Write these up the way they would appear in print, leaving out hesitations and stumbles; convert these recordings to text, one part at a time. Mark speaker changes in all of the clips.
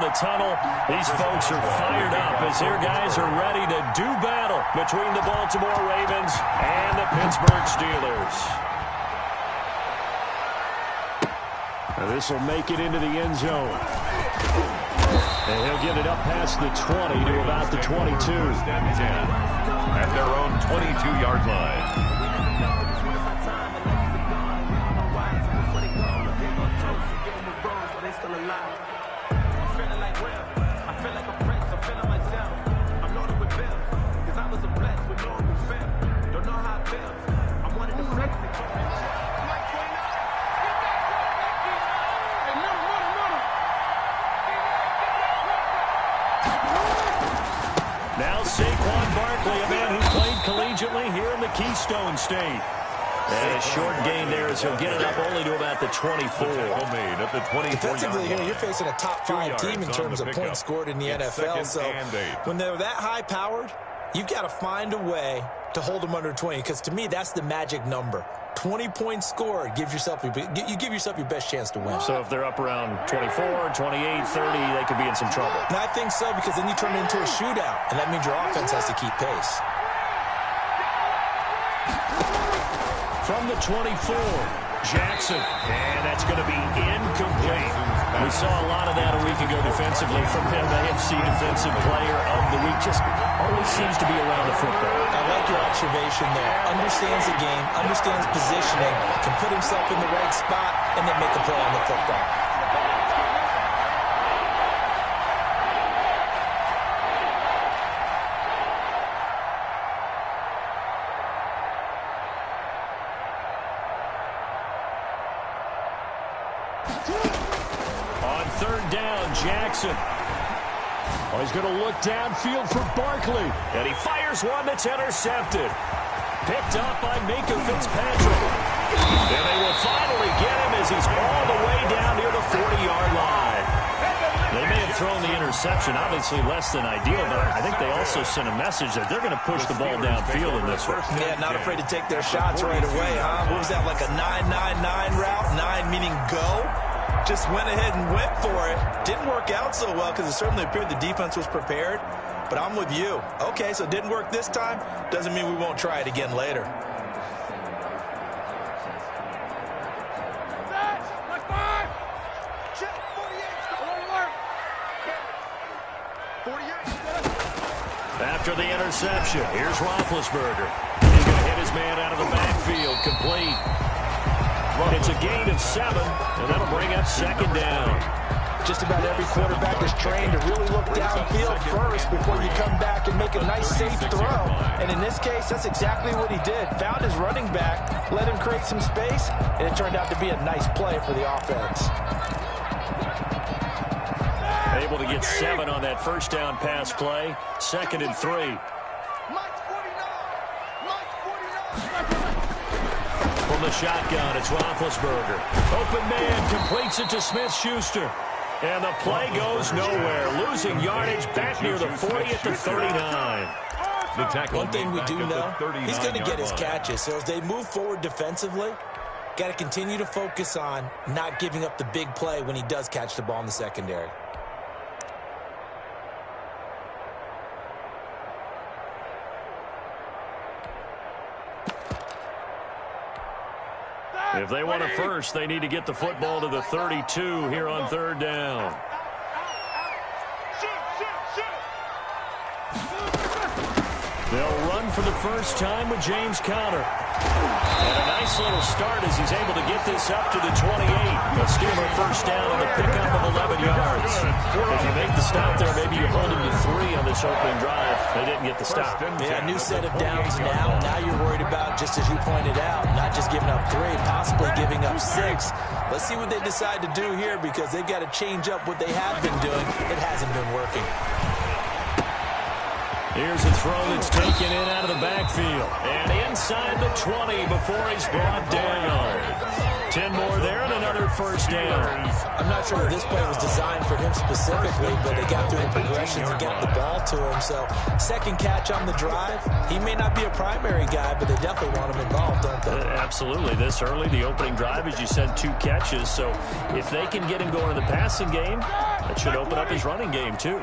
Speaker 1: the tunnel. These folks are fired up as their guys are ready to do battle between the Baltimore Ravens and the Pittsburgh Steelers. Now this will make it into the end zone. And he'll get it up past the 20 to about the 22.
Speaker 2: At their own 22-yard line.
Speaker 1: Here in the Keystone State. And a short gain there as he'll get it up only to about the 24.
Speaker 2: At the 24.
Speaker 3: Defensively here, you're facing a top-5 team in terms of points scored in the NFL. So when they're that high-powered, you've got to find a way to hold them under 20. Because to me, that's the magic number. 20 points scored, you give yourself your best chance to win.
Speaker 1: So if they're up around 24, 28, 30, they could be in some trouble.
Speaker 3: And I think so, because then you turn it into a shootout, and that means your offense has to keep pace.
Speaker 1: From the 24, Jackson. And that's going to be incomplete. We saw a lot of that a week ago defensively from him. AFC Defensive Player of the Week. Just always seems to be around the football.
Speaker 3: I like your observation there. Understands the game, understands positioning, can put himself in the right spot, and then make a play on the football.
Speaker 1: On third down, Jackson. Oh, he's going to look downfield for Barkley. And he fires one that's intercepted. Picked up by Minka Fitzpatrick. And they will finally get him as he's all the way down near the 40-yard line. They may have thrown the interception, obviously less than ideal, but I think they also sent a message that they're going to push the ball downfield in this one.
Speaker 3: Yeah, not afraid to take their shots right away, huh? What was that, like a 9-9-9 route? 9 meaning go? Just went ahead and went for it. Didn't work out so well because it certainly appeared the defense was prepared. But I'm with you. Okay, so it didn't work this time. Doesn't mean we won't try it again later.
Speaker 1: After the interception, here's Roethlisberger. He's going to hit his man out of the backfield, complete. It's a gain of 7, and that'll bring up second down.
Speaker 3: Just about every quarterback is trained to really look downfield first before you come back and make a nice, safe throw. And in this case, that's exactly what he did. Found his running back, let him create some space, and it turned out to be a nice play for the offense.
Speaker 1: Able to get 7 on that first down pass play. 2nd and 3. From the shotgun, it's Roethlisberger. Open man, completes it to Smith-Schuster. And the play goes nowhere. Losing yardage back near the 40 at the 39.
Speaker 3: One thing we do know, he's going to get his catches. So as they move forward defensively, got to continue to focus on not giving up the big play when he does catch the ball in the secondary.
Speaker 1: If they want a first, they need to get the football to the 32 here on third down. They'll run for the first time with James Conner. And a nice little start as he's able to get this up to the 28. A Steeler first down and a pickup of 11 yards. If you make the stop there, maybe you hold him to 3 on this opening drive. They didn't get the stop.
Speaker 3: Yeah, new set of downs now. Now you're worried about, just as you pointed out, not just giving up 3, possibly giving up 6. Let's see what they decide to do here because they've got to change up what they have been doing. It hasn't been working.
Speaker 1: Here's a throw that's taken in out of the backfield. And inside the 20 before he's brought down. 10 more there and another first down.
Speaker 3: I'm not sure that this play was designed for him specifically, but they got through the progressions and got the ball to him. So second catch on the drive. He may not be a primary guy, but they definitely want him involved, don't they?
Speaker 1: Absolutely. This early, the opening drive, as you said, 2 catches. So if they can get him going in the passing game, that should open up his running game too.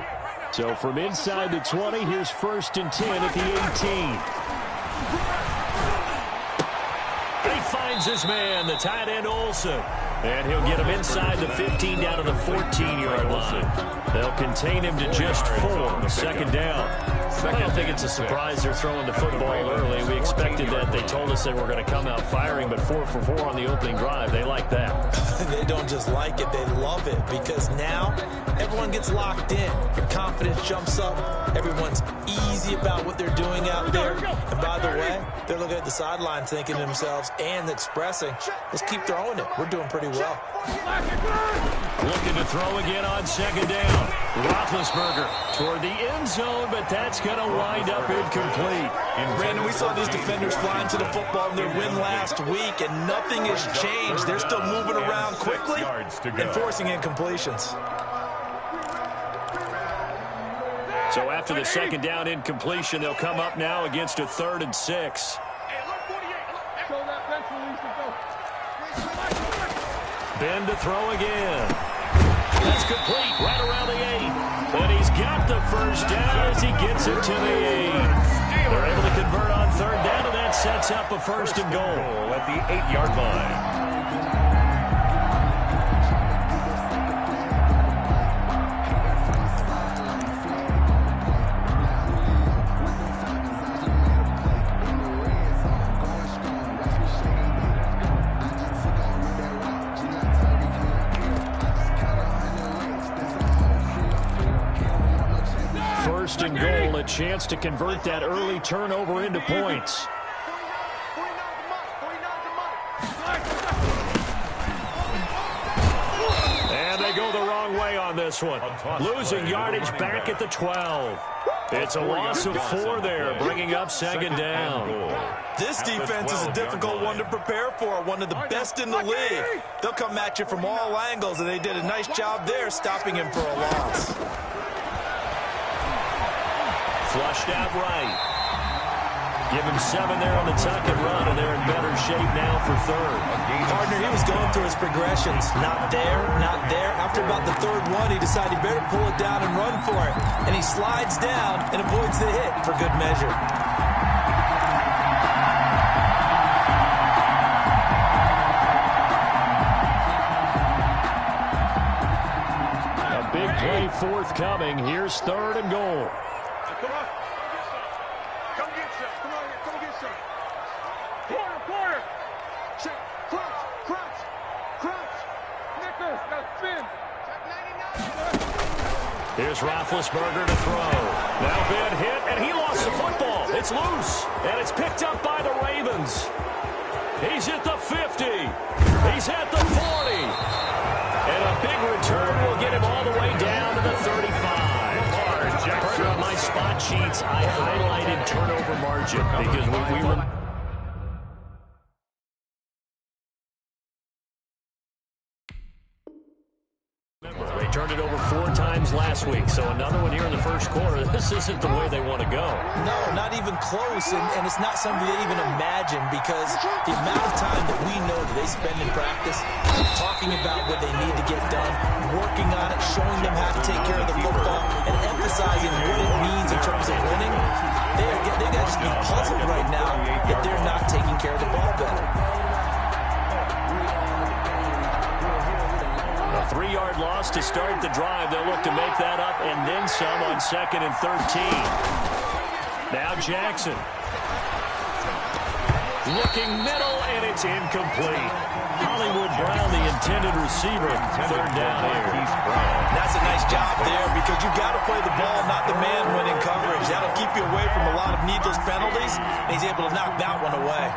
Speaker 1: So from inside the 20, here's 1st and 10 at the 18. He finds his man, the tight end Olsen. And he'll get him inside the 15 down to the 14-yard line. They'll contain him to just 4. Second down. I don't think it's a surprise they're throwing the football early. We expected that. They told us they were going to come out firing, but 4 for 4 on the opening drive. They like that.
Speaker 3: They don't just like it, they love it, because now everyone gets locked in. Your confidence jumps up. Everyone's easy about what they're doing out there. And by the way, they're looking at the sideline thinking to themselves and expressing, let's keep throwing it. We're doing pretty well.
Speaker 1: Looking to throw again on second down. Roethlisberger toward the end zone, but that's going to wind up incomplete.
Speaker 3: Brandon, we saw these defenders flying to the football in their win last week, and nothing has changed. They're still moving around quickly and forcing incompletions.
Speaker 1: So after the second down incompletion, they'll come up now against a 3rd and 6. Ben to throw again. That's complete right around the 8. And he's got the first down as he gets it to the 8. They're able to convert on 3rd down, and that sets up a 1st and goal
Speaker 2: at the 8-yard line.
Speaker 1: First and goal, a chance to convert that early turnover into points. And they go the wrong way on this one. Losing yardage back at the 12. It's a loss of 4 there, bringing up second down.
Speaker 3: This defense is a difficult one to prepare for, one of the best in the league. They'll come at you from all angles, and they did a nice job there stopping him for a loss.
Speaker 1: Flushed out right. Give him 7 there on the tuck and run, and they're in better shape now for 3rd.
Speaker 3: Partner, he was going through his progressions. Not there, not there. After about the 3rd one, he decided he better pull it down and run for it. And he slides down and avoids the hit for good measure.
Speaker 1: A big play forthcoming. Here's 3rd and goal. Here's Roethlisberger to throw. Now Ben hit, and he lost the football. It's loose, and it's picked up by the Ravens. He's at the 50. He's at the 40. And a big return will get him all the way down to the 35. Partner, on my spot sheets, I highlighted turnover margin because we were... They turned it over 4 times last week, so another one here in the first quarter. This isn't the way they want to go.
Speaker 3: No, not even close, and it's not something they even imagine, because the amount of time that we know that they spend in practice talking about what they need to get done, working on it, showing them how to take care of the football, and emphasizing what it means in terms of winning, they got to just be puzzled right now that they're not taking care of the ball better.
Speaker 1: A 3-yard loss to start the drive. They'll look to make that up and then some on 2nd and 13. Now Jackson. Looking middle, and it's incomplete. Hollywood Brown, the intended receiver. 3rd down here.
Speaker 3: That's a nice job there, because you've got to play the ball, not the man winning coverage. That'll keep you away from a lot of needless penalties, and he's able to knock that one away.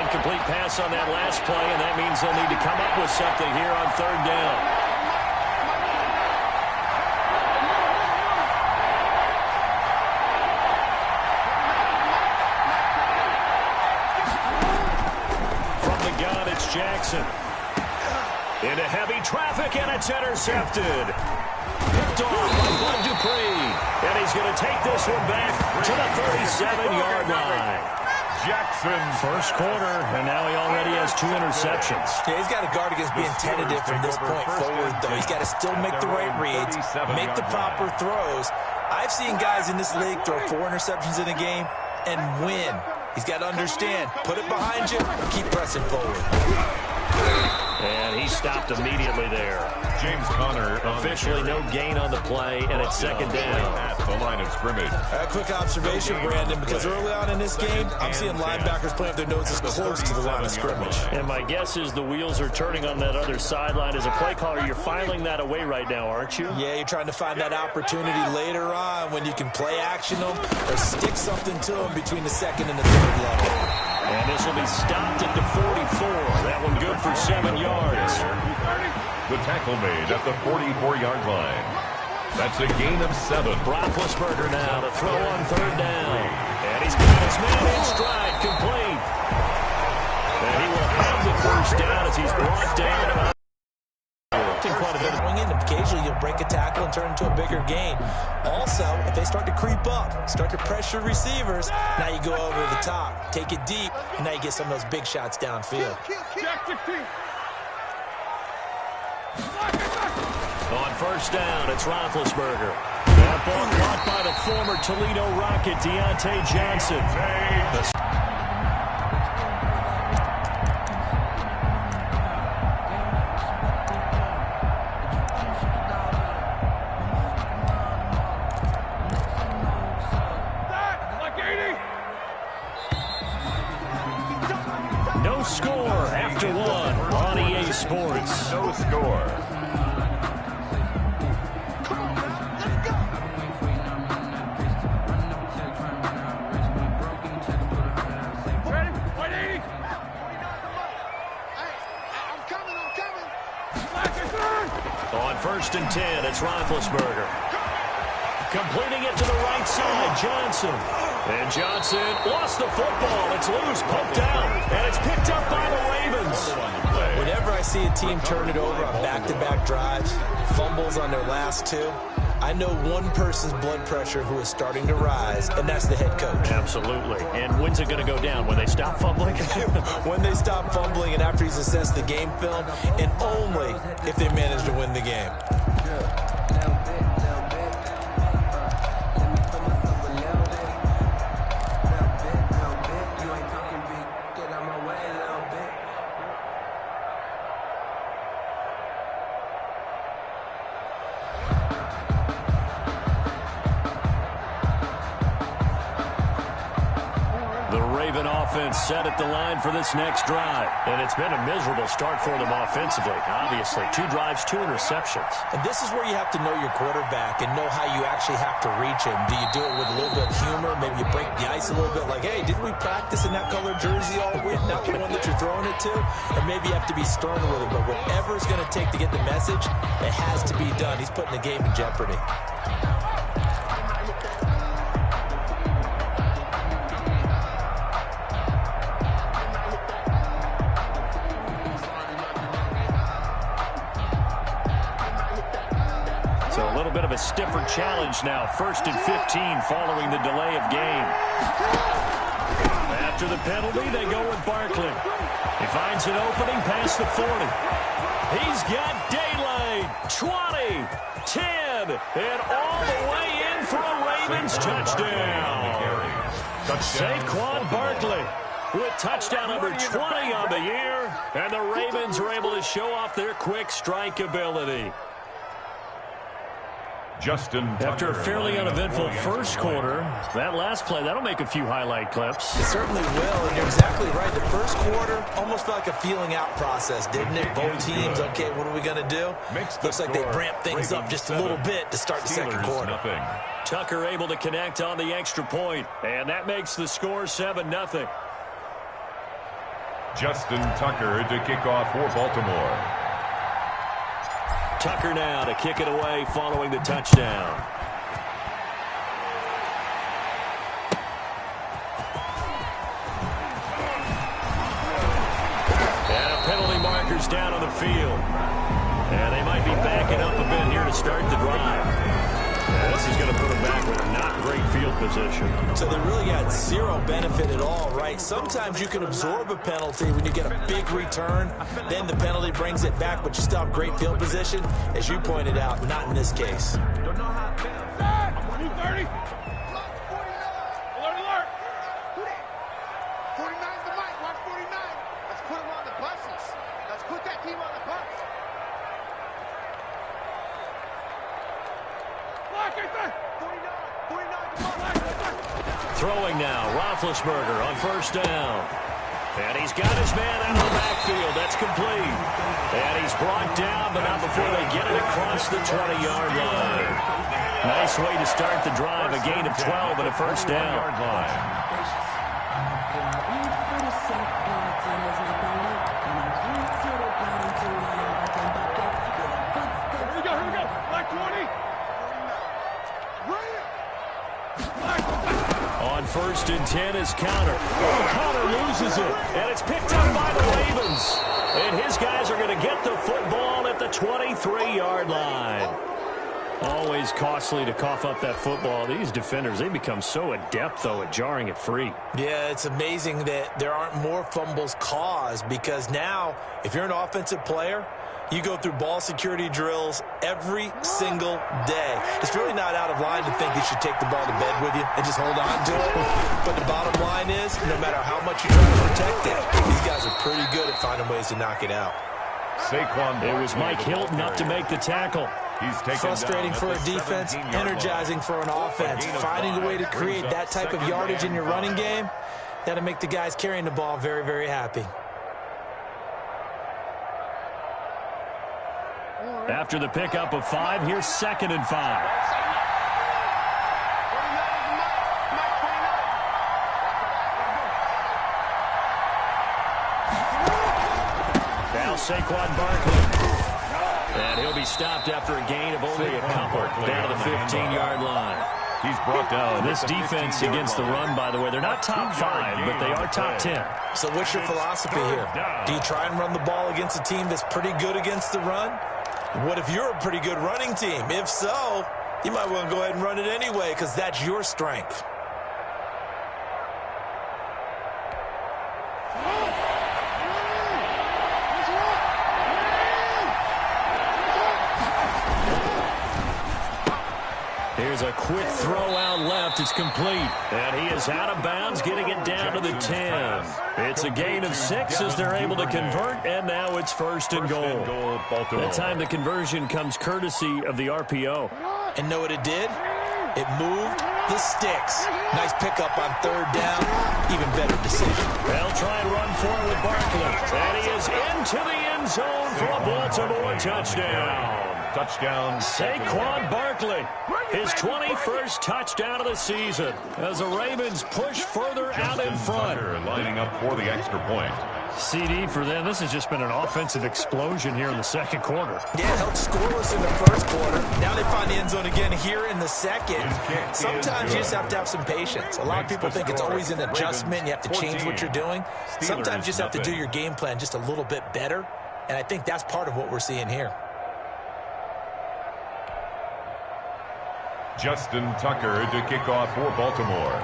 Speaker 1: Incomplete pass on that last play, and that means they'll need to come up with something here on 3rd down. Jackson. Into heavy traffic, and it's intercepted. Picked off by Bud Dupree. And he's going to take this one back to the 37-yard line.
Speaker 2: Jackson.
Speaker 1: First quarter, and now he already has 2 interceptions.
Speaker 3: Yeah, he's got to guard against being tentative from this point forward, though. He's got to still make the right reads, make the proper throws. I've seen guys in this league throw 4 interceptions in a game and win. He's got to understand, put it behind you, keep pressing forward.
Speaker 1: And he stopped immediately there.
Speaker 2: James Conner.
Speaker 1: Officially no gain on the play, and it's second down.
Speaker 2: At the line of scrimmage.
Speaker 3: A quick observation, Brandon, because early on in this game, I'm seeing linebackers playing their noses close to the line of scrimmage.
Speaker 1: And my guess is the wheels are turning on that other sideline. As a play caller, you're filing that away right now, aren't you?
Speaker 3: Yeah, you're trying to find that opportunity later on when you can play action them or stick something to them between the second and the third level.
Speaker 1: And this will be stopped at the 44. That one good for 7 yards.
Speaker 2: The tackle made at the 44-yard line. That's a gain of 7.
Speaker 1: Roethlisberger now to throw on third down. And he's got his man in stride, complete. And he will have the first down as he's brought down. Quite a bit of
Speaker 3: going in. Occasionally you'll break a tackle and turn into a bigger gain. Also, if they start to creep up, start to pressure receivers, now you go over the top, take it deep, and now you get some of those big shots downfield.
Speaker 1: On first down, it's Roethlisberger. That ball caught by the former Toledo Rocket, Deontay Johnson. No score after 1 on EA Sports.
Speaker 2: No score.
Speaker 1: On first and 10, it's Roethlisberger. Completing it to the right side, Johnson. And Johnson lost the football. It's loose, poked out, and it's picked up by the Ravens.
Speaker 3: Whenever I see a team turn it over on back-to-back drives, fumbles on their last 2, I know one person's blood pressure who is starting to rise, and that's the head coach.
Speaker 1: Absolutely. And when's it going to go down? When they stop fumbling?
Speaker 3: When they stop fumbling and after he's assessed the game film, and only if they manage to win the game.
Speaker 1: Set at the line for this next drive. And it's been a miserable start for them offensively. Obviously, 2 drives, 2 interceptions.
Speaker 3: And this is where you have to know your quarterback and know how you actually have to reach him. Do you do it with a little bit of humor? Maybe you break the ice a little bit like, hey, didn't we practice in that color jersey all week? Not the one that you're throwing it to? Or maybe you have to be stern with him. But whatever it's going to take to get the message, it has to be done. He's putting the game in jeopardy.
Speaker 1: Stiffer challenge now. First and 15 following the delay of game. After the penalty, they go with Barkley. He finds an opening past the 40. He's got daylight. 20, 10, and all the way in for a Ravens touchdown. Saquon Barkley with touchdown number 20 on the year, and the Ravens are able to show off their quick strike ability. After a fairly uneventful first quarter, that last play, that'll make a few highlight clips.
Speaker 3: It certainly will, and you're exactly right. The first quarter almost felt like a feeling out process, didn't it? Both teams, okay, what are we going to do? Looks like they ramped things up just a little bit to start the second quarter.
Speaker 1: Tucker able to connect on the extra point, and that makes the score 7-0.
Speaker 2: Justin Tucker to kick off for Baltimore.
Speaker 1: Tucker now to kick it away following the touchdown. And a penalty Tucker's down on the field. And they might be backing up a bit here to start the drive. And this is going to put them back with not great field position.
Speaker 3: So they really got zero benefit at all, right? Sometimes you can absorb a penalty when you get a big return. Then the penalty brings it back, but you still have great field position. As you pointed out, not in this case.
Speaker 4: 230. Alert, alert.
Speaker 5: 49's the mic. Watch 49. Let's put him on the buses. Let's put that team on the bus.
Speaker 1: Throwing now, Roethlisberger on first down. And he's got his man out of the backfield. That's complete. And he's brought down, but not before they get it across the 20-yard line. Nice way to start the drive, a gain of 12 and a first down.
Speaker 4: Here we go. Black 20.
Speaker 1: On first and 10 is Connor. Oh, Connor loses it. And it's picked up by the Ravens. And his guys are going to get the football at the 23-yard line. Always costly to cough up that football. These defenders, they become so adept, though, at jarring it free.
Speaker 3: Yeah, it's amazing that there aren't more fumbles caused, because now, if you're an offensive player, you go through ball security drills every single day. It's really not out of line to think you should take the ball to bed with you and just hold on to it. But the bottom line is, no matter how much you try to protect it, these guys are pretty good at finding ways to knock it out.
Speaker 2: Saquon.
Speaker 1: It was Mike Hilton up to make the tackle.
Speaker 3: Frustrating for a defense, energizing for an offense. Finding a way to create that type of yardage in your running game, that'll make the guys carrying the ball very, very happy.
Speaker 1: After the pickup of 5, here's 2nd and 5. Now Saquon Barkley. And he'll be stopped after a gain of only a couple down to the 15-yard line.
Speaker 2: He's brought down.
Speaker 1: This defense against the run, by the way, they're not top 5, but they are top 10.
Speaker 3: So what's your philosophy here? Do you try and run the ball against a team that's pretty good against the run? What if you're a pretty good running team? If so, you might want to go ahead and run it anyway, because that's your strength.
Speaker 1: Here's a quick throw out left. It's complete. And he is out of bounds, getting it down to the 10. It's a gain of 6 as they're able to convert, and now it's first and goal. That time the conversion comes courtesy of the RPO.
Speaker 3: And know what it did? It moved the sticks. Nice pickup on 3rd down. Even better decision.
Speaker 1: They'll try and run forward with Barkley. And he is into the end zone for a Baltimore touchdown.
Speaker 2: Touchdown.
Speaker 1: Saquon Barkley, his 21st touchdown of the season as the Ravens push further out in front.
Speaker 2: Lining up for the extra point.
Speaker 1: CD for them. This has just been an offensive explosion here in the second quarter.
Speaker 3: Yeah, held scoreless in the first quarter. Now they find the end zone again here in the second. Sometimes you just have to have some patience. A lot of people think it's always an adjustment. You have to change what you're doing. Sometimes you just have to do your game plan just a little bit better. And I think that's part of what we're seeing here.
Speaker 2: Justin Tucker to kick off for Baltimore.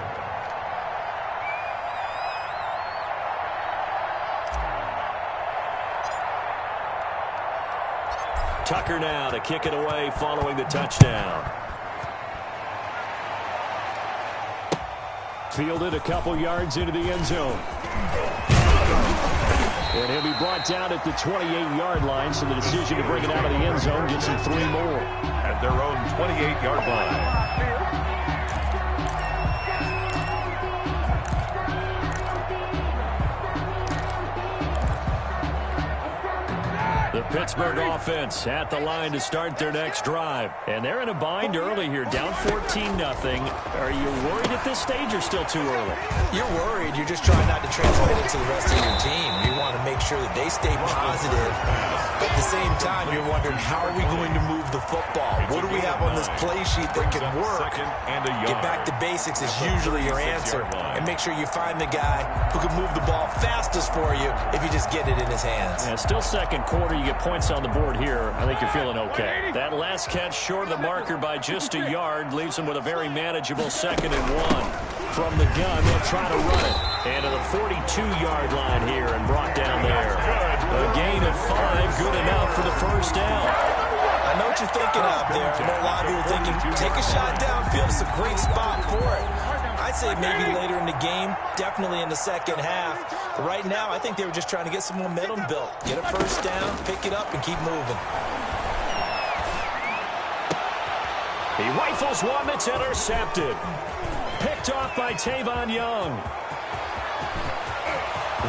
Speaker 1: Tucker now to kick it away following the touchdown. Fielded a couple yards into the end zone. And he'll be brought down at the 28-yard line, so the decision to bring it out of the end zone gets him 3 more.
Speaker 2: At their own 28-yard line.
Speaker 1: The Pittsburgh offense at the line to start their next drive. And they're in a bind early here, down 14-0. Are you worried at this stage or still too early?
Speaker 3: You're worried. You're just trying not to translate it to the rest of your team. You want to make sure sure that they stay positive. But at the same time, you're wondering, how are we going to move the football? What do we have on this play sheet that can work? Get back to basics is usually your answer. And make sure you find the guy who can move the ball fastest for you if you just get it in his hands.
Speaker 1: Yeah, still second quarter. You get points on the board here. I think you're feeling okay. That last catch short of the marker by just a yard leaves them with a very manageable 2nd and 1. From the gun, they'll try to run it. And to the 42-yard line here and brought down there. A gain of 5, good enough for the first down.
Speaker 3: I know what you're thinking out there. I know a lot of you are thinking, take a shot downfield. It's a great spot for it. I'd say maybe later in the game, definitely in the second half. But right now, I think they were just trying to get some momentum built. Get a first down, pick it up, and keep moving.
Speaker 1: He rifles one that's intercepted. Picked off by Tavon Young.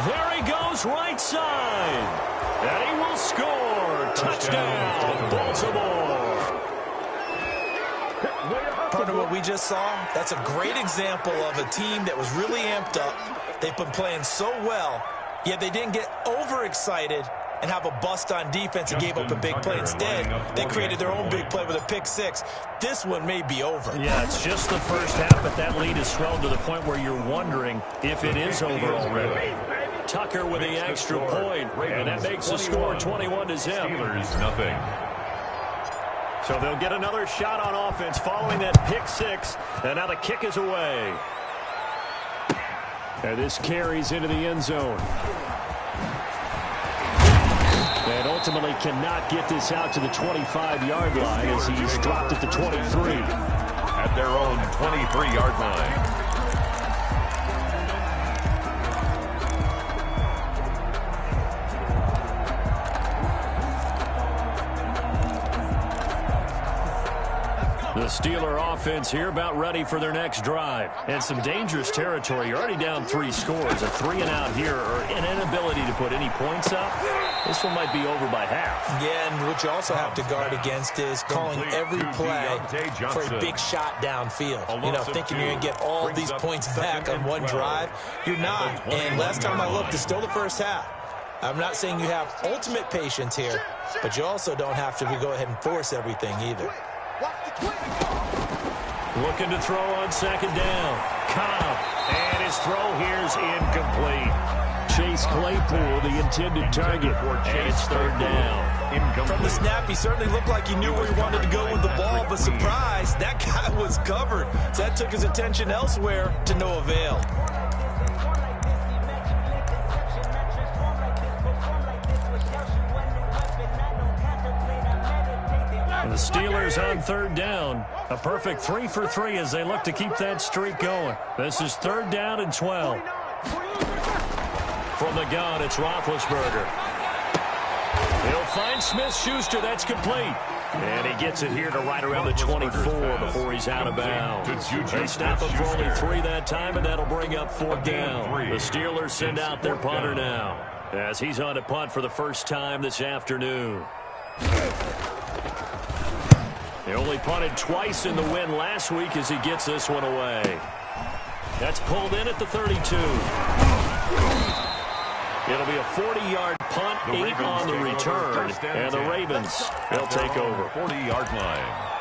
Speaker 1: There he goes, right side. And he will score. Touchdown, Baltimore.
Speaker 3: Part of what we just saw, that's a great example of a team that was really amped up. They've been playing so well, yet they didn't get overexcited and have a bust on defense and gave up a big play. Instead, they created their own big play with a pick 6. This one may be over.
Speaker 1: Yeah, it's just the first half, but that lead has swelled to the point where you're wondering if it is over already. Tucker with the extra point, and that makes the score 21-0.
Speaker 2: Steelers, nothing.
Speaker 1: So they'll get another shot on offense following that pick 6, and now the kick is away. And this carries into the end zone. And ultimately cannot get this out to the 25-yard line as he's dropped at the 23.
Speaker 2: At their own 23-yard line.
Speaker 1: The Steeler offense here about ready for their next drive. And some dangerous territory. You're already down 3 scores. A 3-and-out here or an inability to put any points up. This one might be over by half.
Speaker 3: Yeah, and what you also have to guard against is calling every play for a big shot downfield. You know, thinking you're going to get all these points back on one drive. You're not. And last time I looked, it's still the first half. I'm not saying you have ultimate patience here, but you also don't have to go ahead and force everything either.
Speaker 1: Looking to throw on 2nd down. Cobb. And his throw here's incomplete. Chase Claypool, the intended target. And it's 3rd down.
Speaker 3: From the snap, he certainly looked like he knew where he wanted to go with the ball, but surprise, that guy was covered. So that took his attention elsewhere to no avail.
Speaker 1: And the Steelers on 3rd down. A perfect 3 for 3 as they look to keep that streak going. This is 3rd down and 12. From the gun, it's Roethlisberger. He'll find Smith-Schuster. That's complete. And he gets it here to right around the 24 before he's out of bounds. They stop him for only 3 that time, and that'll bring up 4th down. The Steelers send out their punter now as he's on a punt for the first time this afternoon. They only punted twice in the win last week as he gets this one away. That's pulled in at the 32. It'll be a 40-yard punt, 8 on the return, and the Ravens, they'll take over.
Speaker 2: 40-yard line.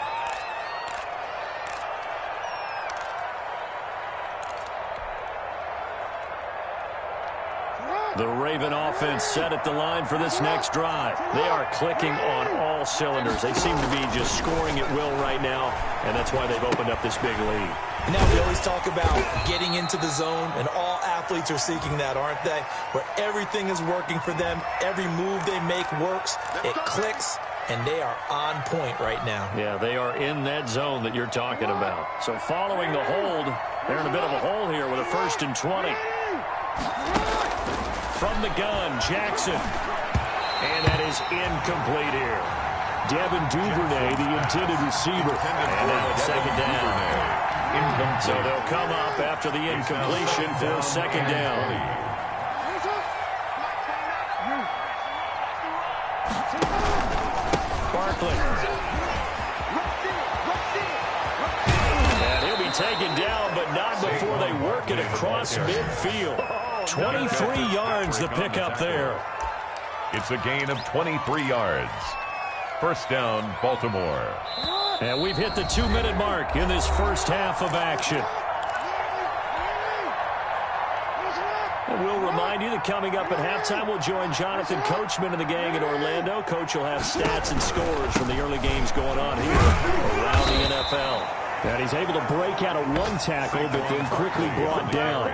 Speaker 1: The Raven offense set at the line for this next drive. They are clicking on all cylinders. They seem to be just scoring at will right now, and that's why they've opened up this big lead.
Speaker 3: Now we always talk about getting into the zone, and all athletes are seeking that, aren't they? Where everything is working for them, every move they make works, it clicks, and they are on point right now.
Speaker 1: Yeah, they are in that zone that you're talking about. So following the hold, they're in a bit of a hole here with a 1st and 20. From the gun, Jackson. And that is incomplete here. Devin Duvernay, the intended receiver. And now it's 2nd down. So they'll come up after the incompletion for 2nd down. Barkley. And he'll be taken down, but not before they work it across midfield. 23 yards to pick up there.
Speaker 2: It's a gain of 23 yards. First down, Baltimore.
Speaker 1: And we've hit the 2-minute mark in this first half of action. And we'll remind you that coming up at halftime, we'll join Jonathan Coachman and the gang in Orlando. Coach will have stats and scores from the early games going on here around the NFL. And he's able to break out of one tackle, but then quickly brought down.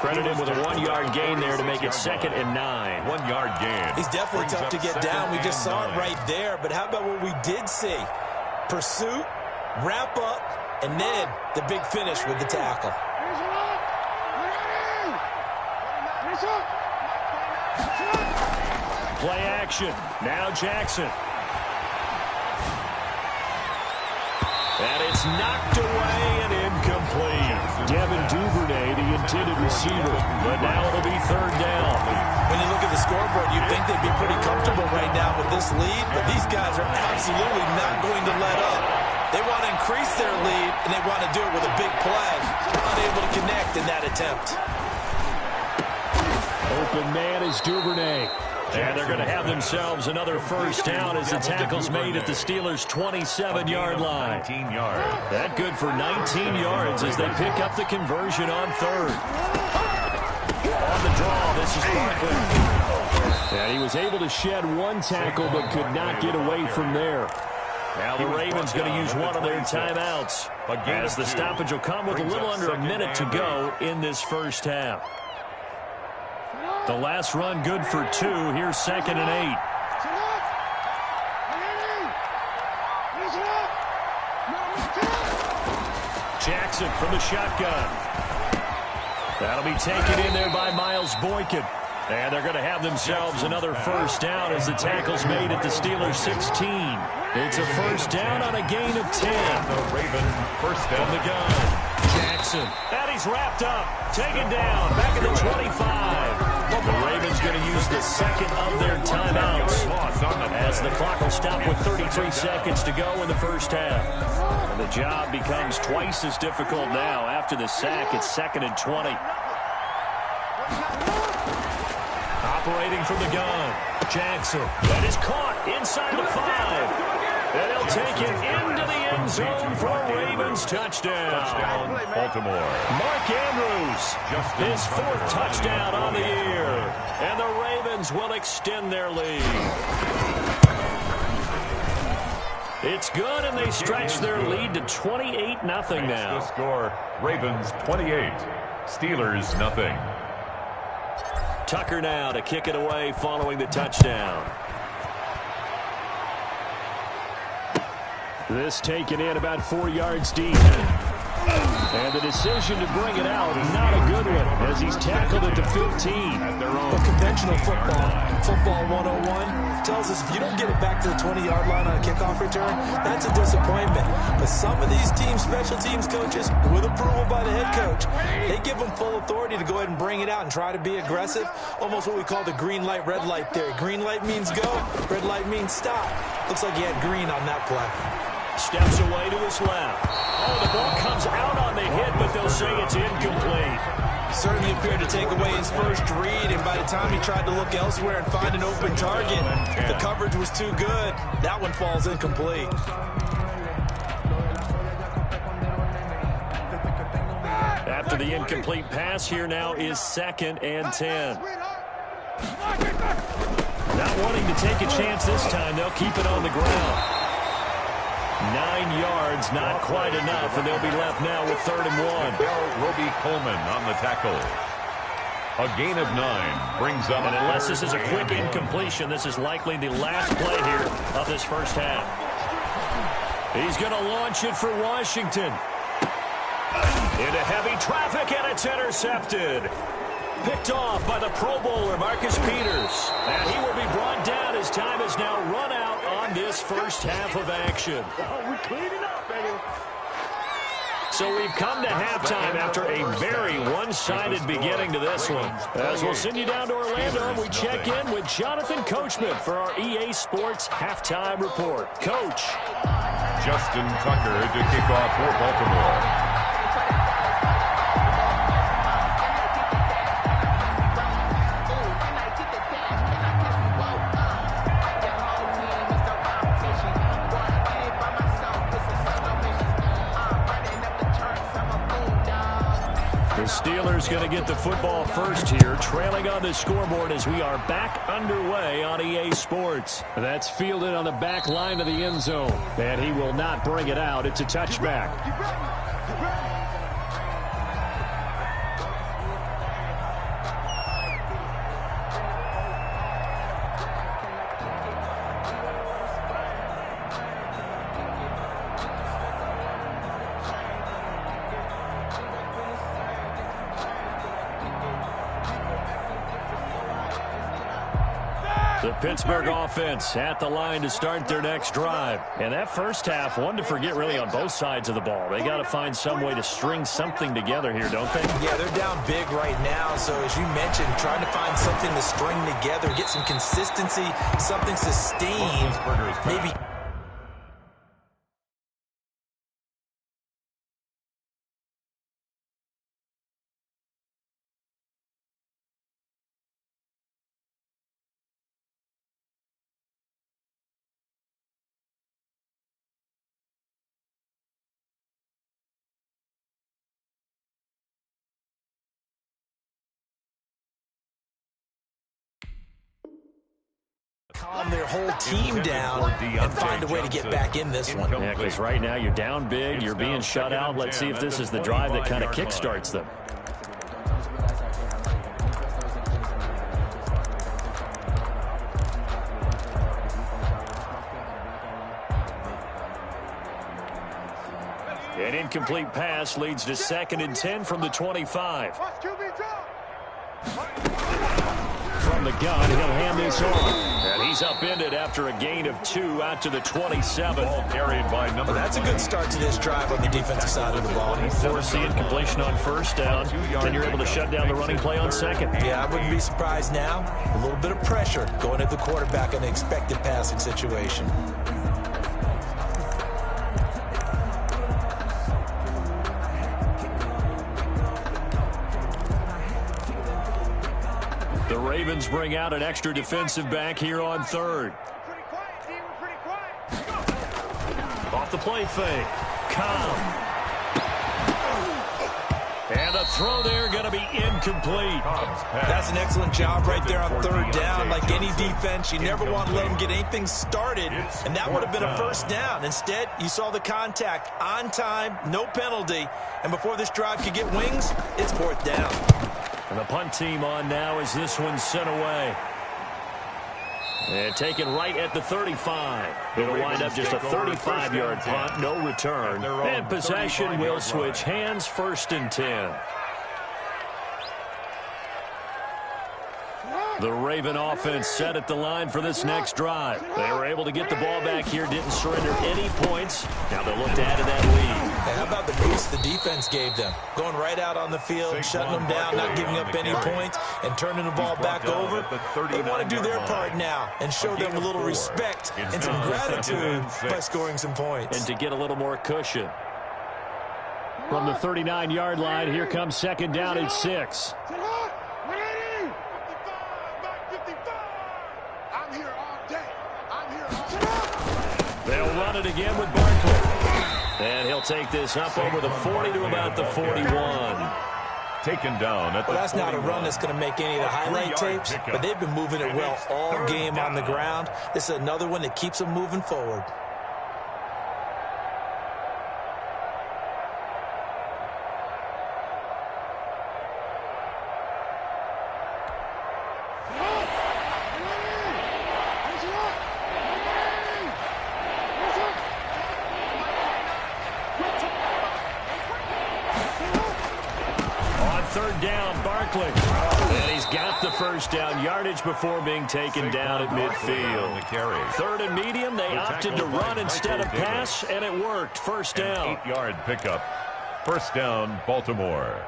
Speaker 1: Credit him with a 1-yard gain there to make it 2nd and 9.
Speaker 2: 1-yard gain.
Speaker 3: He's definitely tough to get down. We just saw it right there. But how about what we did see? Pursuit, wrap up, and then the big finish with the tackle.
Speaker 1: Play action. Now Jackson. And it's knocked away and incomplete. Devin Duvernay, the intended receiver. But now it'll be 3rd down.
Speaker 3: When you look at the scoreboard, you'd think they'd be pretty comfortable right now with this lead. But these guys are absolutely not going to let up. They want to increase their lead, and they want to do it with a big play. Unable to connect in that attempt.
Speaker 1: Open man is Duvernay. And they're going to have themselves another first down as the tackle's made at the Steelers' 27-yard line.
Speaker 2: 19 yards.
Speaker 1: That good for 19 yards as they pick up the conversion on 3rd. On the draw, this is Barkley. And he was able to shed one tackle but could not get away from there. Now the Ravens going to use one of their timeouts as the stoppage will come with a little under a minute to go in this first half. The last run good for 2. Here's 2nd and 8. Jackson from the shotgun. That'll be taken in there by Miles Boykin. And they're going to have themselves another first down as the tackle's made at the Steelers' 16. It's a first down on a gain of 10.
Speaker 2: The Raven first down.
Speaker 1: From the gun. Jackson. And he's wrapped up. Taken down. Back at the 25. The Ravens going to use the 2nd of their timeouts as the clock will stop with 33 seconds to go in the first half. And the job becomes twice as difficult now after the sack. It's 2nd and 20. Operating from the gun. Jackson. That is caught inside the 5. And he'll take it into the end zone for a Ravens touchdown.
Speaker 2: Baltimore.
Speaker 1: Mark Andrews, his 4th touchdown on the year. And the Ravens will extend their lead. It's good, and they stretch their lead to 28-0 now.
Speaker 2: The score, Ravens 28, Steelers nothing.
Speaker 1: Tucker now to kick it away following the touchdown. This taken in about 4 yards deep. And the decision to bring it out, not a good one, as he's tackled at the 15.
Speaker 3: But conventional football 101, tells us if you don't get it back to the 20-yard line on a kickoff return, that's a disappointment. But some of these special teams coaches, with approval by the head coach, they give them full authority to go ahead and bring it out and try to be aggressive. Almost what we call the green light, red light theory. Green light means go, red light means stop. Looks like he had green on that play.
Speaker 1: Steps away to his left. Oh, the ball comes out on the hit, but they'll say it's incomplete.
Speaker 3: Certainly appeared to take away his first read, and by the time he tried to look elsewhere and find an open target, the coverage was too good. That one falls incomplete.
Speaker 1: After the incomplete pass, here now is 2nd and 10. Not wanting to take a chance this time, they'll keep it on the ground. 9 yards, not quite enough, and they'll be left now with 3rd and 1.
Speaker 2: Roby Coleman on the tackle. A gain of 9 brings up.
Speaker 1: And unless this is a quick incompletion, this is likely the last play here of this first half. He's going to launch it for Washington. Into heavy traffic, and it's intercepted. Picked off by the Pro Bowler, Marcus Peters. And he will be brought down as time has now run out on this first half of action.
Speaker 4: We're cleaning up, baby.
Speaker 1: So we've come to halftime after a very one-sided beginning to this one. As we'll send you down to Orlando, and we check in with Jonathan Coachman for our EA Sports Halftime Report. Coach.
Speaker 2: Justin Tucker to kick off for Baltimore.
Speaker 1: Steelers going to get the football first here, trailing on the scoreboard as we are back underway on EA Sports. That's fielded on the back line of the end zone, and he will not bring it out. It's a touchback. The Pittsburgh offense at the line to start their next drive. And that first half, one to forget really on both sides of the ball. They got to find some way to string something together here, don't they?
Speaker 3: Yeah, they're down big right now. So as you mentioned, trying to find something to string together, get some consistency, something sustained, maybe. Calm their whole team down and find a way to get back in this one.
Speaker 1: Yeah, because right now you're down big, you're being shut out. Let's see if this is the drive that kind of kickstarts them. An incomplete pass leads to 2nd and 10 from the 25. From the gun, he'll hand this off. And he's upended after a gain of 2 out to the 27.
Speaker 2: Ball carried by number.
Speaker 3: That's a good start to this drive on the defensive side of the ball.
Speaker 1: Force the incompletion on first down, then you're able to shut down the running play on second.
Speaker 3: Yeah, I wouldn't be surprised now. A little bit of pressure going at the quarterback in an expected passing situation.
Speaker 1: The Ravens bring out an extra defensive back here on 3rd. Off the play fake. Cobb. And a throw there going to be incomplete.
Speaker 3: That's an excellent job right there on 3rd down. Like any defense, you never want to let them get anything started, and that would have been a first down. Instead, you saw the contact on time, no penalty, and before this drive could get wings, it's 4th down.
Speaker 1: And the punt team on now as this one's sent away. And taken right at the 35. It'll wind up just a 35-yard punt, no return. And possession will switch hands, 1st and 10. The Raven offense set at the line for this next drive. They were able to get the ball back here, didn't surrender any points. Now they'll look to add to that lead.
Speaker 3: And how about the boost the defense gave them? Going right out on the field, shutting them down, not giving up any points, and turning the ball back over. They want to do their part now and show them a little respect and some gratitude by scoring some points.
Speaker 1: And to get a little more cushion. From the 39-yard line, here comes 2nd down and 6. They'll run it again with Barkley. And he'll take this up over the 40 to about the 41.
Speaker 2: Taken down at the
Speaker 3: Well, that's
Speaker 2: 41.
Speaker 3: not a run that's going to make any of the highlight tapes, but they've been moving it well all game on the ground. This is another one that keeps them moving forward.
Speaker 1: And he's got the first down yardage before being taken down at midfield. 3rd and medium, they opted to run instead of pass, and it worked. 1st down.
Speaker 2: 8-yard pickup. 1st down, Baltimore.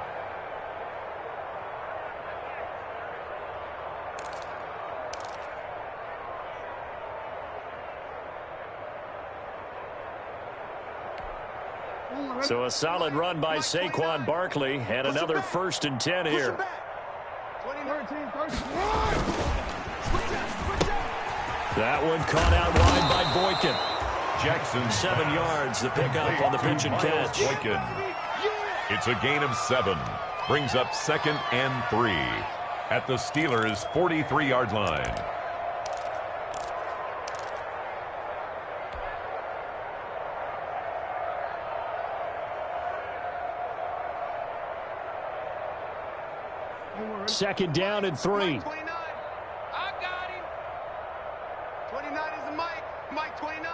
Speaker 1: So a solid run by Saquon Barkley and another 1st and 10 here. That one caught out wide by Boykin.
Speaker 2: Jackson
Speaker 1: 7 yards, the pickup on the pitch and catch.
Speaker 2: Boykin. It's a gain of 7. brings up 2nd and 3 at the Steelers' 43-yard line.
Speaker 1: Second down and 3.
Speaker 5: 29. I got him. 29 is the Mike. Mike 29.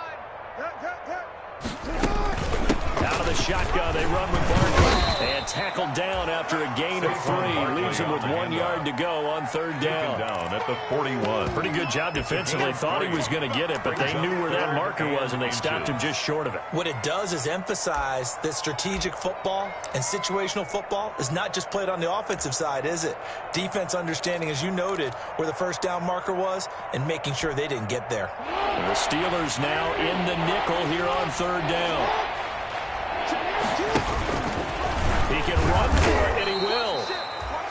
Speaker 1: Out of the shotgun, they run with Barkley. And tackled down after a gain of 3. Leaves him with 1 yard to go on 3rd down.
Speaker 2: Down at the 41.
Speaker 1: Pretty good job defensively. Thought he was going to get it, but they knew where that marker was, and they stopped him just short of it.
Speaker 3: What it does is emphasize that strategic football and situational football is not just played on the offensive side, is it? Defense understanding, as you noted, where the first down marker was and making sure they didn't get there.
Speaker 1: And the Steelers now in the nickel here on 3rd down. He can run for it, and he will.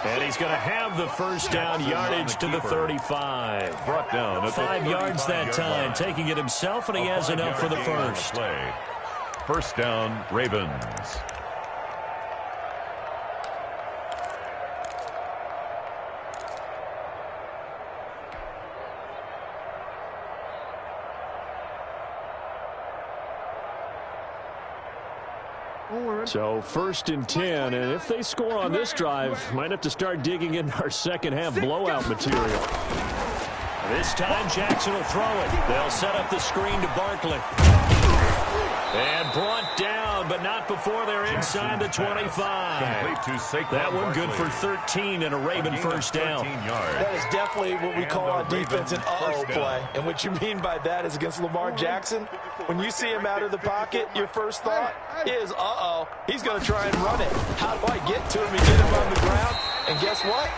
Speaker 1: And he's going to have the first down yardage to the 35.
Speaker 2: Brought down at
Speaker 1: 5 yards that time, taking it himself, and he has enough for the first.
Speaker 2: First down, Ravens.
Speaker 1: So 1st and 10, and if they score on this drive, might have to start digging in our second half blowout material. This time Jackson will throw it. They'll set up the screen to Barkley. And brought down, but not before they're inside the 25. That one good for 13 and a Raven first down.
Speaker 3: That is definitely what we call on defense an uh-oh play. And what you mean by that is against Lamar Jackson, when you see him out of the pocket, your first thought is, uh-oh, he's going to try and run it. How do I get to him and get him on the ground? And guess what?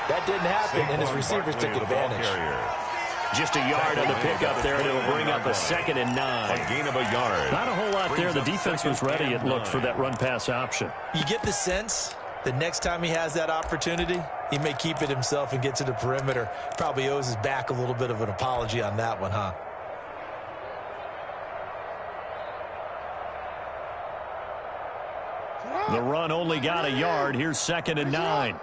Speaker 3: That didn't happen, and his receivers took advantage.
Speaker 1: Just a yard on the pickup there, and it'll bring up a 2nd and 9.
Speaker 2: A gain of a yard.
Speaker 1: Not a whole lot there. The defense was ready, it looked, for that run-pass option.
Speaker 3: You get the sense that next time he has that opportunity, he may keep it himself and get to the perimeter. Probably owes his back a little bit of an apology on that one, huh?
Speaker 1: The run only got a yard. Here's 2nd and 9.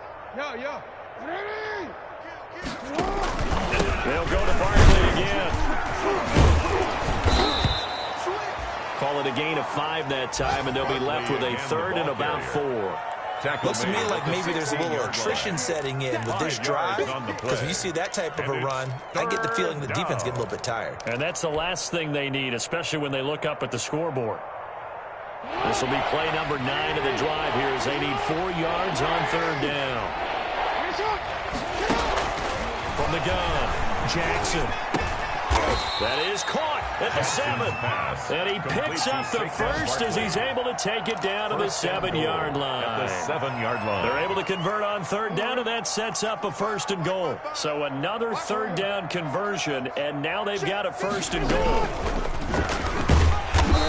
Speaker 1: They'll go to Barkley again. Call it a gain of 5 that time, and they'll be left with a 3rd and about 4.
Speaker 3: Looks to me like maybe there's a little attrition setting in with this drive, because when you see that type of a run, I get the feeling the defense gets a little bit tired.
Speaker 1: And that's the last thing they need, especially when they look up at the scoreboard. This will be play number 9 of the drive here as they need 4 yards on 3rd down. From the gun, Jackson. That is caught at the 7. And he picks up the first as he's able to take it down to the 7-yard line.
Speaker 2: At the 7-yard line.
Speaker 1: They're able to convert on 3rd down, and that sets up a 1st and goal. So another 3rd down conversion, and now they've got a 1st and goal.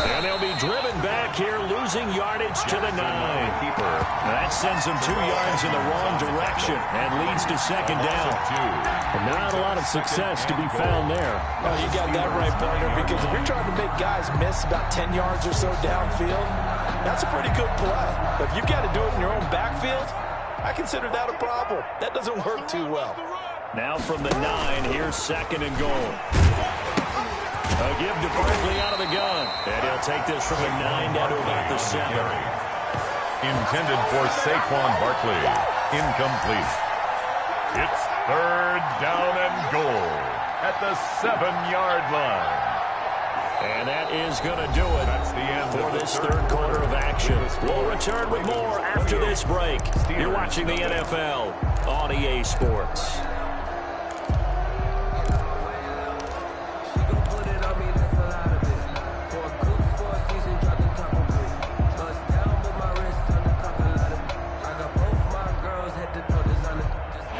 Speaker 1: And they'll be driven back here, losing yardage to the 9. That sends them 2 yards in the wrong direction and leads to 2nd down. And not a lot of success to be found there.
Speaker 3: Oh, you got that right, partner, because if you're trying to make guys miss about 10 yards or so downfield, that's a pretty good play. But if you've got to do it in your own backfield, I consider that a problem. That doesn't work too well.
Speaker 1: Now from the 9, here's 2nd and goal. A give to Barkley out of the gun. And he'll take this from the 9 down to about the 7.
Speaker 2: Intended for Saquon Barkley. Incomplete. It's 3rd down and goal at the 7-yard line.
Speaker 1: And that is going to do it. That's the end for this 3rd quarter of action. We'll return with more after this break. You're watching the NFL on EA Sports.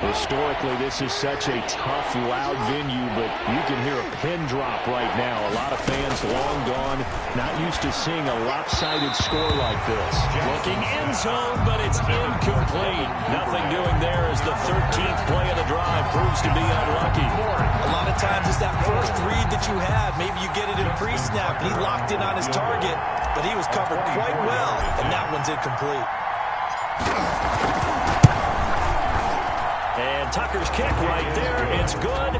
Speaker 1: Historically, this is such a tough, loud venue, but you can hear a pin drop right now. A lot of fans long gone, not used to seeing a lopsided score like this. Looking end zone, but it's incomplete. Nothing doing there as the 13th play of the drive proves to be unlucky.
Speaker 3: A lot of times it's that first read that you have. Maybe you get it in pre-snap, and he locked in on his target, but he was covered quite well, and that one's incomplete.
Speaker 1: Tucker's kick right there. It's good.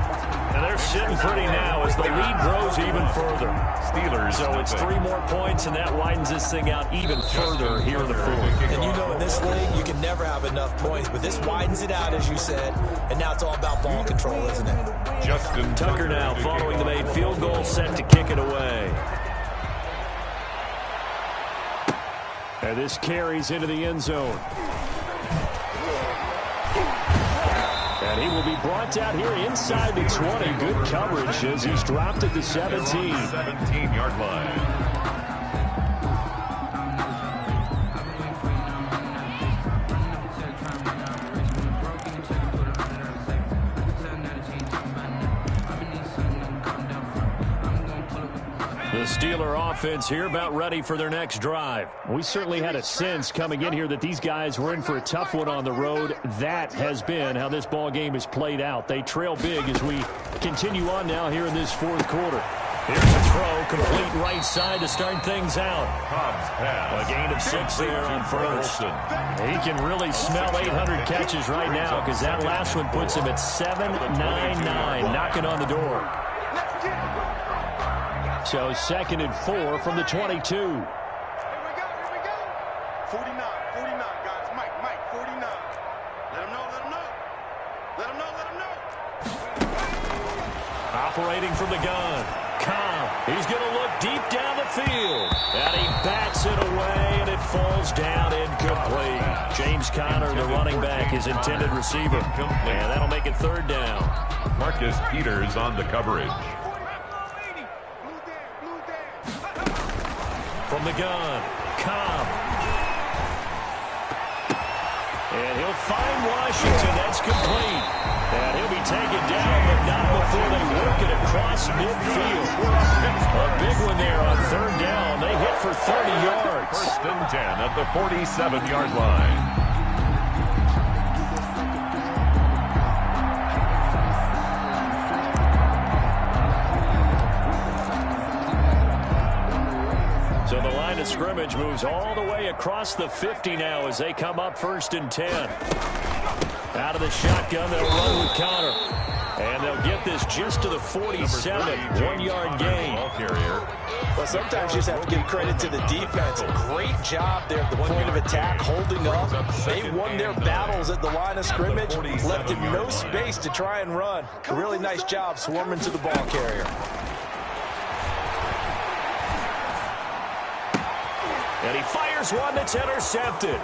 Speaker 1: And they're sitting pretty now as the lead grows even further.
Speaker 2: Steelers.
Speaker 1: So it's 3 more points, and that widens this thing out even further here in the fourth.
Speaker 3: And you know in this league, you can never have enough points, but this widens it out, as you said, and now it's all about ball control, isn't it?
Speaker 2: Justin
Speaker 1: Tucker now following the made field goal, set to kick it away. And this carries into the end zone. And he will be brought down here inside the 20. Good coverage as he's dropped at the 17.
Speaker 2: 17-yard line.
Speaker 1: The Steeler offense here about ready for their next drive. We certainly had a sense coming in here that these guys were in for a tough one on the road. That has been how this ball game has played out. They trail big as we continue on now here in this fourth quarter. Here's a throw, complete right side to start things out. A gain of 6 there on first. He can really smell 800 catches right now because that last one puts him at 799, knocking on the door. So 2nd and 4 from the 22.
Speaker 5: Here we go, here we go. 49, guys. Mike, 49. Let him know, let him know. Let him know, let him know.
Speaker 1: Operating from the gun. Cobb, he's going to look deep down the field. And he bats it away, and it falls down incomplete. James Conner, the running back, his intended receiver. And that'll make it 3rd down.
Speaker 2: Marcus Peters on the coverage.
Speaker 1: From the gun, Cobb. And he'll find Washington. That's complete. And he'll be taken down, but not before they work it across midfield. A big one there on 3rd down. They hit for 30 yards.
Speaker 2: 1st and 10 at the 47-yard line.
Speaker 1: So the line of scrimmage moves all the way across the 50 now as they come up 1st and 10. Out of the shotgun, they'll run with Conner. And they'll get this just to the 47, 1-yard gain.
Speaker 3: Well, sometimes you just have to give credit to the defense. Great job there at the point of attack, holding up. They won their battles at the line of scrimmage, left him no space to try and run. A really nice job swarming to the ball carrier.
Speaker 1: And he fires one that's intercepted.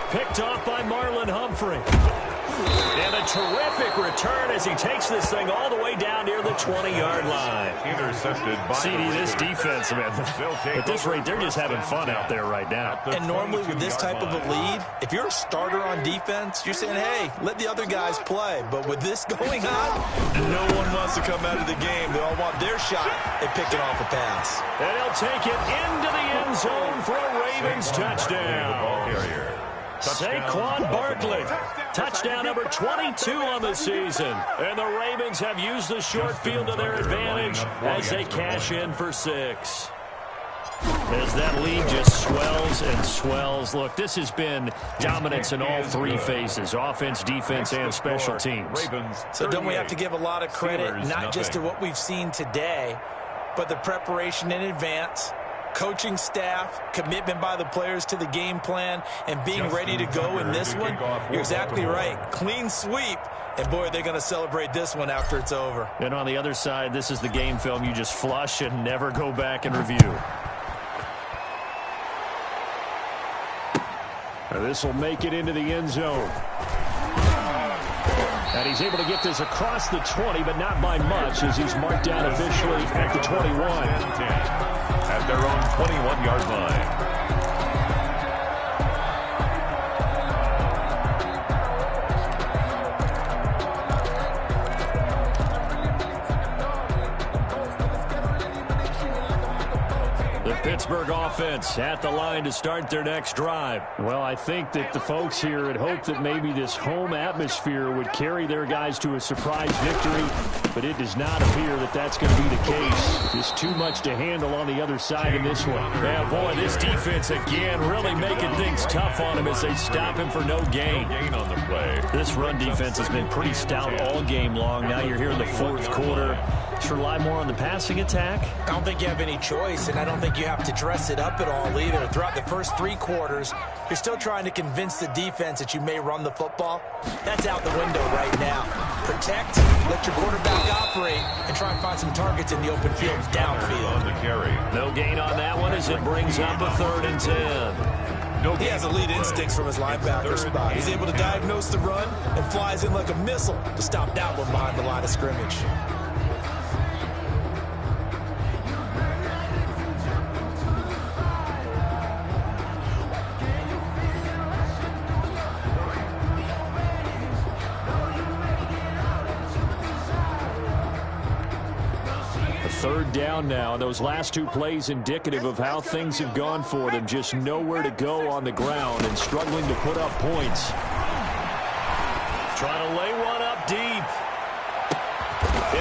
Speaker 1: Picked off by Marlon Humphrey. And a terrific return as he takes this thing all the way down near the 20-yard line.
Speaker 2: Intercepted by
Speaker 1: CD, this defense, man, at this rate, they're just having fun out there right now.
Speaker 3: And normally with this type of a lead, if you're a starter on defense, you're saying, hey, let the other guys play. But with this going on, no one wants to come out of the game. They all want their shot at picking off a pass.
Speaker 1: And he'll take it into the end zone for a Ravens touchdown. Saquon Barkley, touchdown number 22 on the season. And the Ravens have used the short field to their advantage as they cash in for 6. As that lead just swells and swells. Look, this has been dominance in all 3 phases, offense, defense, and special teams.
Speaker 3: So don't we have to give a lot of credit, not just to what we've seen today, but the preparation in advance, coaching staff, commitment by the players to the game plan, and being ready to go in this one? You're exactly right. Clean sweep, and boy, they're going to celebrate this one after it's over.
Speaker 1: And on the other side, this is the game film you just flush and never go back and review. This will make it into the end zone. And he's able to get this across the 20, but not by much as he's marked down officially at the 21.
Speaker 2: At their own 21-yard line.
Speaker 1: Pittsburgh offense at the line to start their next drive. Well, I think that the folks here had hoped that maybe this home atmosphere would carry their guys to a surprise victory. but it does not appear that that's going to be the case. Just too much to handle on the other side in this one. Yeah, boy, this defense again really making things tough on him as they stop him for no gain.
Speaker 2: On the play.
Speaker 1: This run defense has been pretty stout all game long. Now you're here in the fourth quarter. Should rely more on the passing attack?
Speaker 3: I don't think you have any choice, and I don't think you have to dress it up at all either. Throughout the first 3 quarters, you're still trying to convince the defense that you may run the football. That's out the window right now. Protect, let your quarterback operate, and try and find some targets in the open field downfield.
Speaker 2: On the carry.
Speaker 1: No gain on that one as it brings up a 3rd and 10.
Speaker 3: He has elite instincts from his linebacker spot. He's able to diagnose the run and flies in like a missile to stop that one behind the line of scrimmage.
Speaker 1: Third down now. Those last 2 plays indicative of how things have gone for them. Just nowhere to go on the ground and struggling to put up points. Trying to lay one up deep.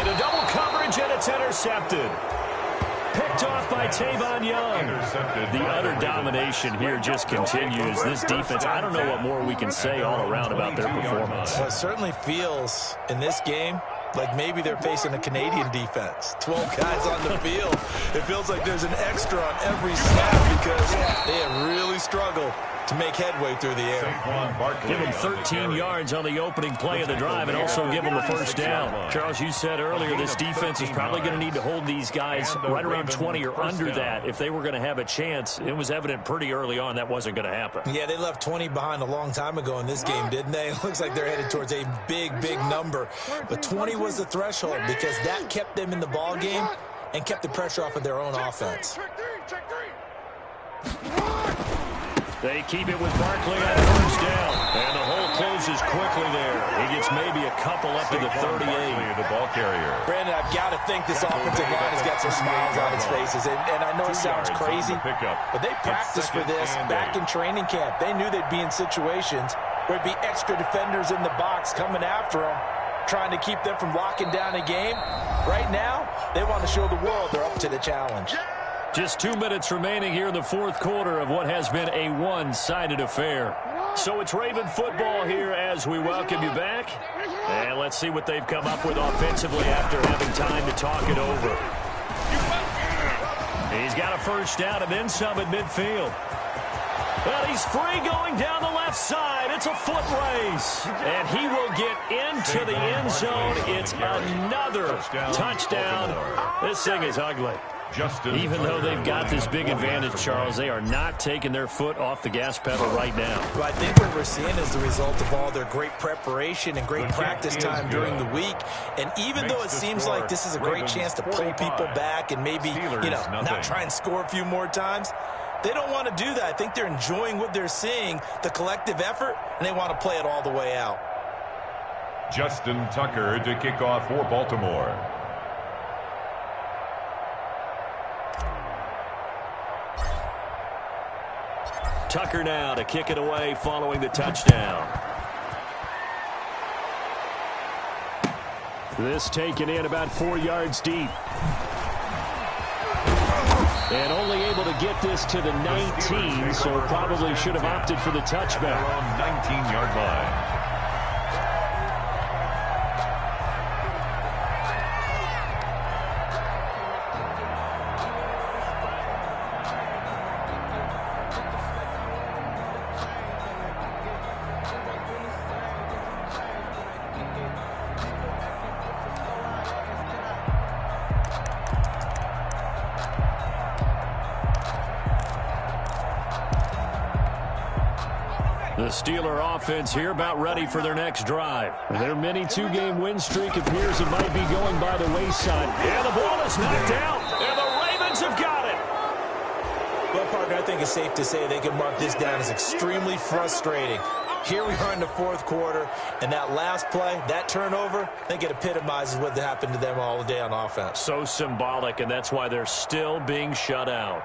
Speaker 1: Into double coverage, and it's intercepted. Picked off by Tavon Young. The utter domination here just continues. This defense, I don't know what more we can say all around about their performance.
Speaker 3: Well, it certainly feels in this game like maybe they're facing a Canadian defense. 12 guys on the field. It feels like there's an extra on every snap because they have really struggled to make headway through the air.
Speaker 1: Give them 13 yards on the opening play of the drive and also give them the first down. Charles, you said earlier this defense is probably going to need to hold these guys right around 20 or under that if they were going to have a chance. It was evident pretty early on that wasn't going to happen.
Speaker 3: Yeah, they left 20 behind a long time ago in this game, didn't they? It looks like they're headed towards a big, big number. But 20 was the threshold because that kept them in the ball game and kept the pressure off of their own offense.
Speaker 1: They keep it with Barkley on first down. And the hole closes quickly there. He gets maybe a couple up to the 38.
Speaker 2: The ball carrier.
Speaker 3: Brandon, I've got to think this offensive line has got some smiles on its faces. And I know it sounds crazy, but they practiced for this back in training camp. They knew they'd be in situations where it'd be extra defenders in the box coming after them, trying to keep them from locking down a game. Right now, they want to show the world they're up to the challenge.
Speaker 1: Just 2 minutes remaining here in the fourth quarter of what has been a one-sided affair. So it's Raven football here as we welcome you back. And let's see what they've come up with offensively after having time to talk it over. He's got a first down and then some at midfield. Well, he's free going down the left side. It's a foot race. And he will get into the end zone. It's another touchdown. This thing is ugly. Even though they've got this big advantage, Charles, they are not taking their foot off the gas pedal right now.
Speaker 3: Well, I think what we're seeing is the result of all their great preparation and great practice time during the week. And even though it seems like this is a great chance to pull people back and maybe, not try and score a few more times, they don't want to do that. I think they're enjoying what they're seeing, the collective effort, and they want to play it all the way out.
Speaker 2: Justin Tucker to kick off for Baltimore.
Speaker 1: Tucker now to kick it away following the touchdown. This taken in about 4 yards deep. And only able to get this to the 19, so probably should have opted for the touchback.
Speaker 2: On 19-yard line.
Speaker 1: The Steeler offense here about ready for their next drive. Their mini two-game win streak appears it might be going by the wayside. And the ball is knocked out, and the Ravens have got it.
Speaker 3: Well, partner, I think it's safe to say they can mark this down as extremely frustrating. Here we are in the fourth quarter, and that last play, that turnover, I think it epitomizes what happened to them all day on offense.
Speaker 1: So symbolic, and that's why they're still being shut out.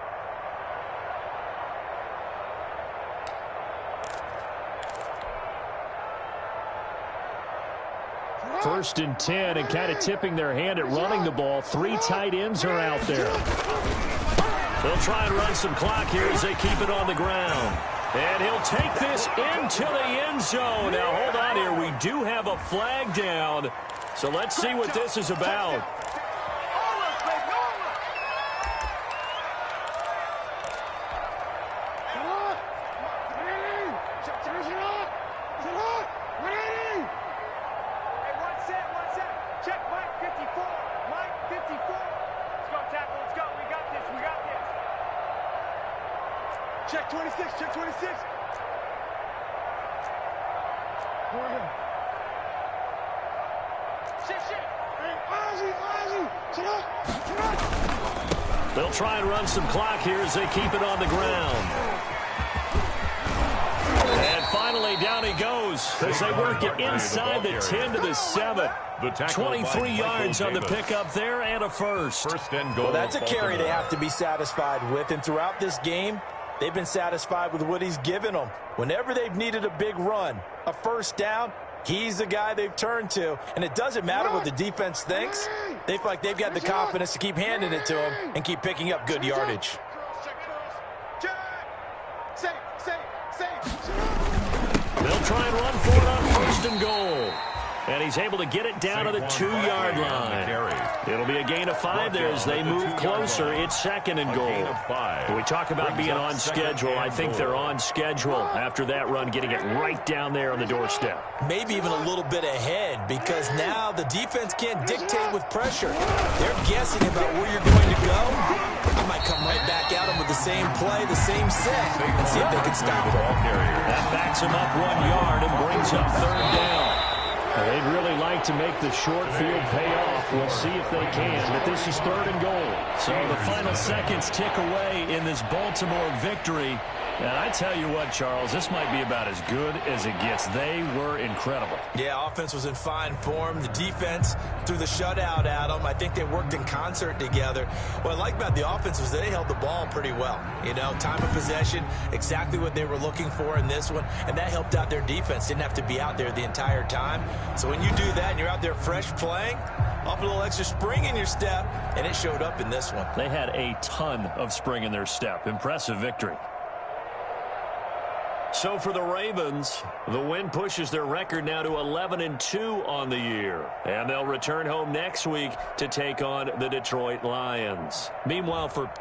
Speaker 1: 1st and 10, and kind of tipping their hand at running the ball. 3 tight ends are out there. They'll try and run some clock here as they keep it on the ground. And he'll take this into the end zone. Now, hold on here. We do have a flag down. So let's see what this is about.
Speaker 5: Check 26, check 26. Here we go. Shit. Hey, Ozzy.
Speaker 1: They'll try and run some clock here as they keep it on the ground. And finally, down he goes as they work it inside the 10 to the 7. 23 yards on the pickup there and a first.
Speaker 2: First and goal.
Speaker 3: Well, that's a carry they have to be satisfied with. And throughout this game, they've been satisfied with what he's given them. Whenever they've needed a big run, a first down, he's the guy they've turned to. And it doesn't matter what the defense thinks. They feel like they've got the confidence to keep handing it to him and keep picking up good yardage.
Speaker 1: They'll try and run for it on 1st and goal. And he's able to get it down to the 2-yard line. It'll be a gain of 5 there as they move closer. It's 2nd and goal. When we talk about being on schedule, I think they're on schedule after that run, getting it right down there on the doorstep.
Speaker 3: Maybe even a little bit ahead, because now the defense can't dictate with pressure. They're guessing about where you're going to go. They might come right back at them with the same play, the same set, and see if they can stop it.
Speaker 1: That backs him up 1 yard and brings up 3rd down. They'd really like to make the short field pay off. We'll see if they can, but this is 3rd and goal. So the final seconds tick away in this Baltimore victory. And I tell you what, Charles, this might be about as good as it gets. They were incredible.
Speaker 3: Yeah, offense was in fine form. The defense threw the shutout at them. I think they worked in concert together. What I like about the offense was they held the ball pretty well. You know, time of possession, exactly what they were looking for in this one, and that helped out their defense. Didn't have to be out there the entire time. So when you do that and you're out there fresh playing, up a little extra spring in your step, and it showed up in this one.
Speaker 1: They had a ton of spring in their step. Impressive victory. So for the Ravens, the win pushes their record now to 11-2 on the year. And they'll return home next week to take on the Detroit Lions. Meanwhile, for